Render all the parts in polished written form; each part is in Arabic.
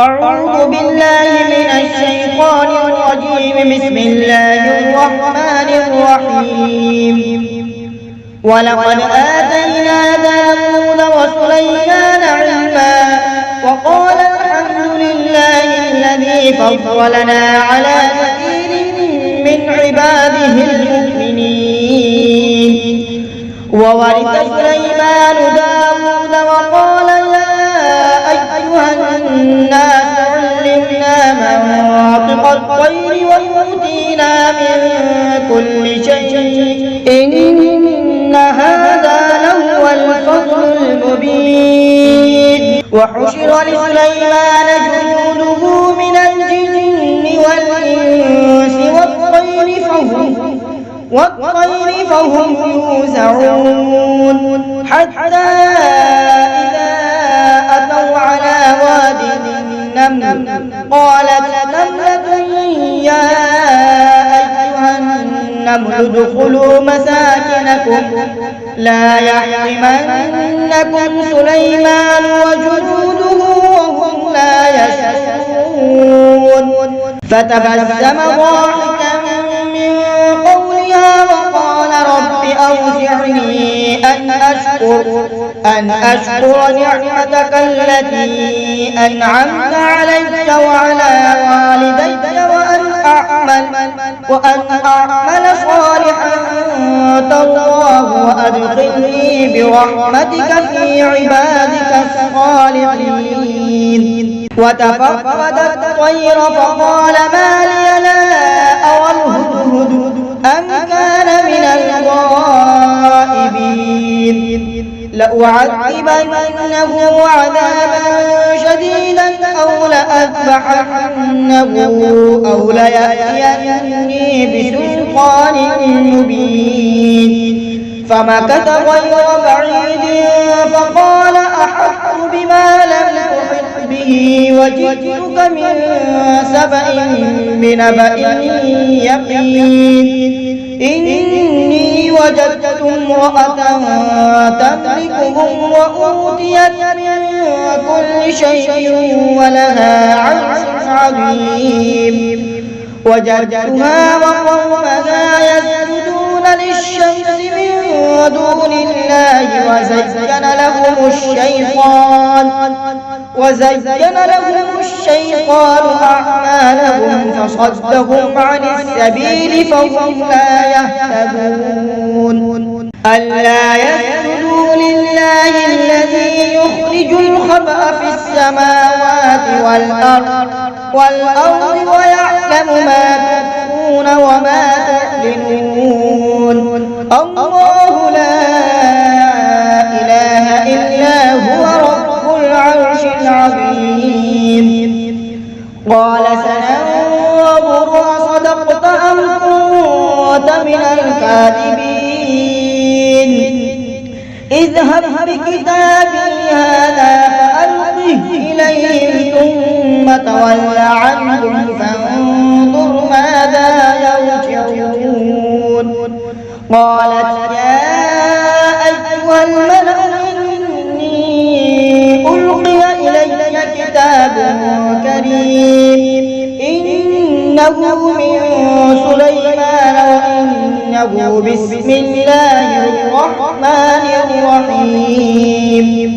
أعوذ بالله من الشيطان الرجيم. بسم الله الرحمن الرحيم. ولقد آتينا داود وسليمان علما وقال الحمد لله الذي فضلنا على كثير من عباده المؤمنين. وورث سليمان داود وقال يا أيها الناس علمنا منطق الطير وأوتينا من كل شيء إن هذا لهو الفضل المبين. وحشر لسليمان جنوده من الجن والإنس والطير فهم يوزعون حتى إذا أتوا على واد النمل قالت نملة يا أيها النمل ادخلوا مساكنكم لا يحطمنكم سليمان وجنوده وهم لا يشعرون. فتبسم ضاحكا من قولها وقال رب أوزعني أن أشكر نعمتك التي أنعمت علي وعلى والدي وأن أعمل صالحا ترضاه وأدخلني برحمتك في عبادك الصالحين. وتفقد الطير فقال ما لي لا أرى الهدهد أم كان من الغائبين لأعذبنه عذابا شديدا أو لأذبحنه أو ليأتيني بسلطان مبين. فمكث غير بعيد فقال أحطت بما لم تحط به وجئتك من سبأ بنبأ يقين. إني وجدت امرأة تملكهم وأوتيت من كل شيء ولها عرش عظيم. وجدتها وقومها يسجدون للشمس من دون الله وزين لهم الشيطان أعمالهم فصدهم عن السبيل فهم لا يهتدون. ألا يسجدوا لله الذي يخرج الخبأ في السماوات والأرض ويعلم ما تخفون وما تعلنون. الله لا إله إلا هو رب العرش العظيم. قال سننظر أصدقت أم كنت من الكاذبين. اذهب بكتابي هذا فألقه إليهم ثم تول عنهم فانظر ماذا يرجعون. قالت يا أيها الملأ إني ألقي إلي كتاب كريم إنه من سليمان وإنه بسم الله الرحمن الرحيم.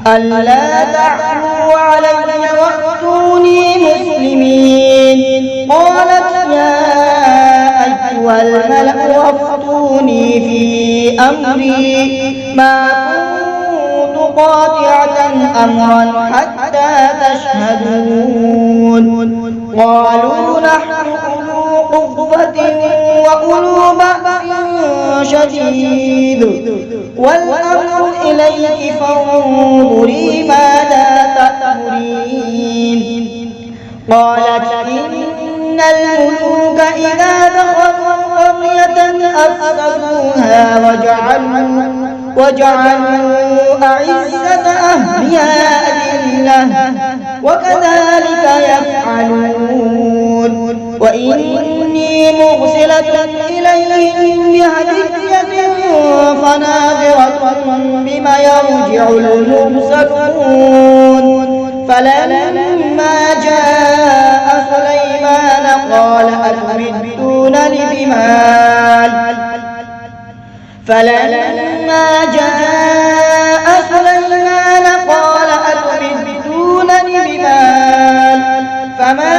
ألا تعلوا علي وأتوني مسلمين. قالت يا أيها الملأ وافتوني في أمري ما كنت قاطعة أمرا حتى تشهدون. قالوا نحن أولو قوة وأولو بأس شديد والأمر إليك فانظري ماذا تأمرين. قالت إن الملوك إذا دخلوا قرية أفسدوها وجعلوا أعزة أهلها أذلة وكذلك يفعلون. وإني مرسلة إليهم بهدية فناظرة بما يرجع المرسلون. فلما قال أتمدونني بمال فلما جاء سليمان قال أتمدونني بمال فما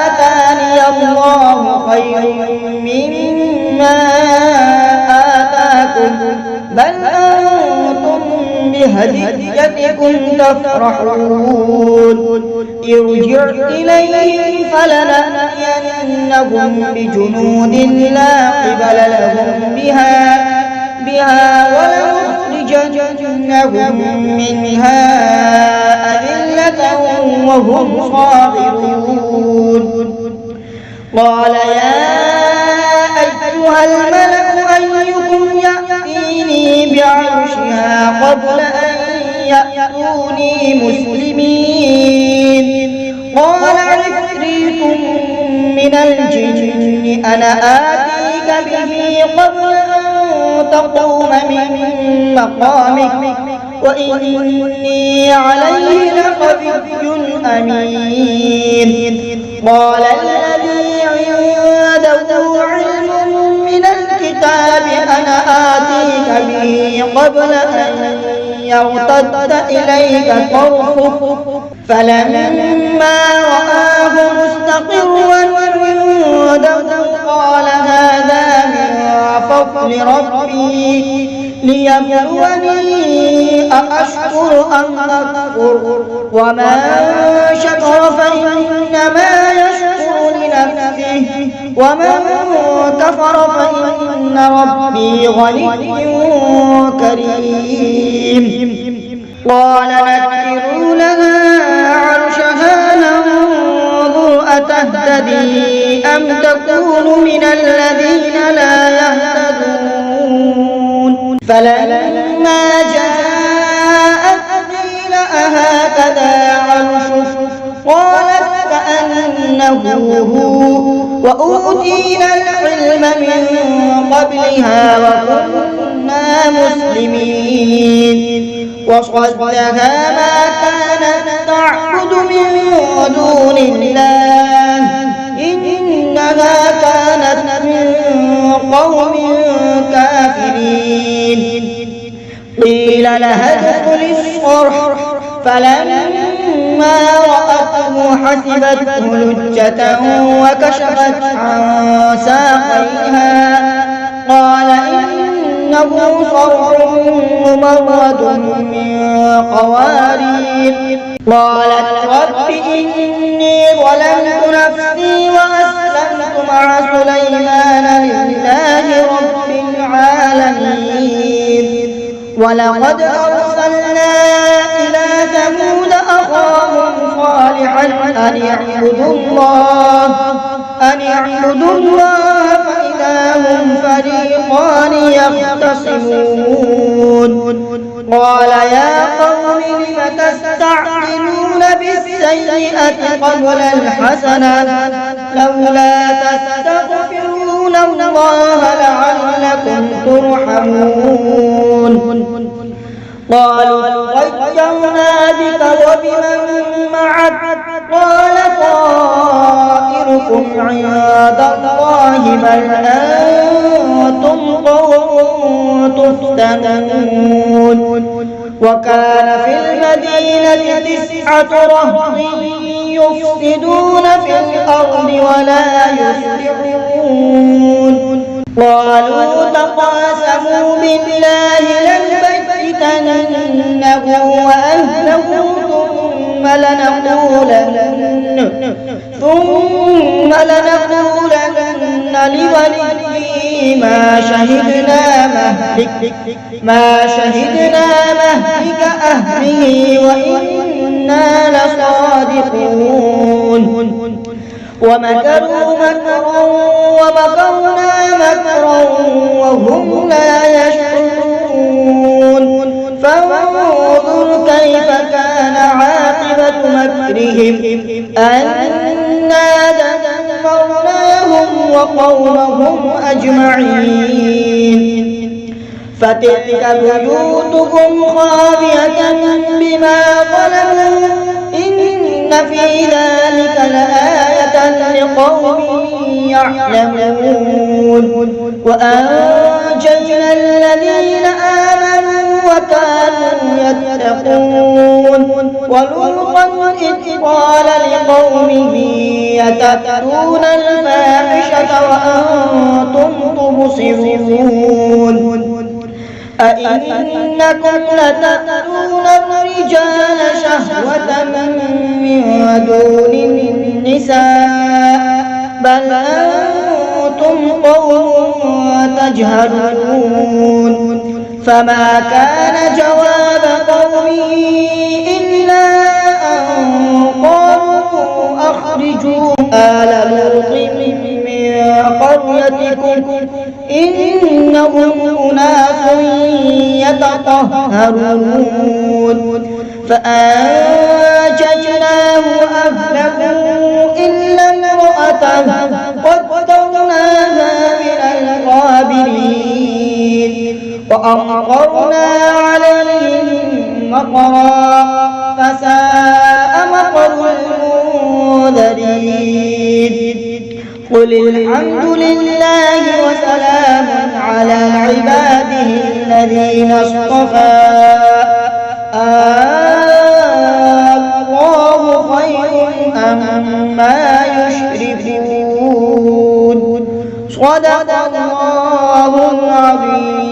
آتاني الله خير مما آتاكم بل أنتم بهديتكم تفرحون ارجع إليهم فلنأتينهم بجنود لا قبل لهم بها ولنخرجنهم منها أذلة وهم صاغرون قال يا أيها الملأ أيكم يأتيني بعرشها قبل أن يأتوني مسلمين قال عفريت من الجن أنا آتيك به قبل أن تقوم من مقامك وإني عليه لقوي أمين قال الذي عنده علم من الكتاب أنا آتيك به قبل أن يرتد إليك طرفك فلما رآه مستقرا عنده قال هذا من فضل ربي ليبلوني أأشكر أم أكفر ومن شكر فإنما يشكر لنفسه ومن كفر فإن ربي غني كريم قال نكروا لها عرشها ننظر أتهتدي أم تكون من الذين لا يهتدون فلما جاءت قيل أهكذا عرشك قالت كأنه هو وأوتينا العلم من قبلها وكنا مسلمين وصدها ما كانت تعبد من دون الله إنها كانت من قوم كافرين قيل لها ادخل الصرح فلما رأته حسبته لجة وكشفت عن ساقيها قال إنه صرح ممرد من قوارير قالت رب إني ظلمت نفسي وأسلمت مع سليمان لله رب العالمين ولقد أرسلنا إلى ثمود أخاهم صالحا أن اعبدوا الله فإذا هم فريقان يختصمون قال يا قوم لم تستعجلون بالسيئة قبل الحسنة لولا تستغفرون الله لعلكم ترحمون قالوا طيرنا بك وبمن معك قال طائركم عند الله بل أنتم قوم تفتنون وكان في المدينة 9 رهط يفسدون في الأرض ولا يصلحون قالوا تقاسموا بالله لنبيتنه وأهله ثم لنقولن لوليه ما شهدنا مهلك أهله وإنا لصادقون ومكروا مكرا ومكرنا مكرا وهم لا يشعرون فانظر كيف كان عاقبة مكرهم أنا دمرناهم وقومهم أجمعين فتلك بيوتهم خاوية بما ظلموا إن في ذلك لآية لقوم يعلمون وأنجينا الذين آمنوا وكانوا يتقون ولوطا إذ قال لقومه يتأتون الفاحشة وأنتم تبصرون أئنكم لتأتون الرجال شهوة من دون النساء بل أنتم قوم تجهلون فما كان جواب قومه إلا أن قالوا أخرجوا آل لوط من قريتكم إنهم أناس يتطهرون فأنجيناه وأهله إلا امرأته قدرناها من الغابرين وأمطرنا عليهم مطرا فساء مطر المنذرين قل الحمد لله وسلام على عباده الذين اصطفى الله خير أما يشركون صدق الله العظيم.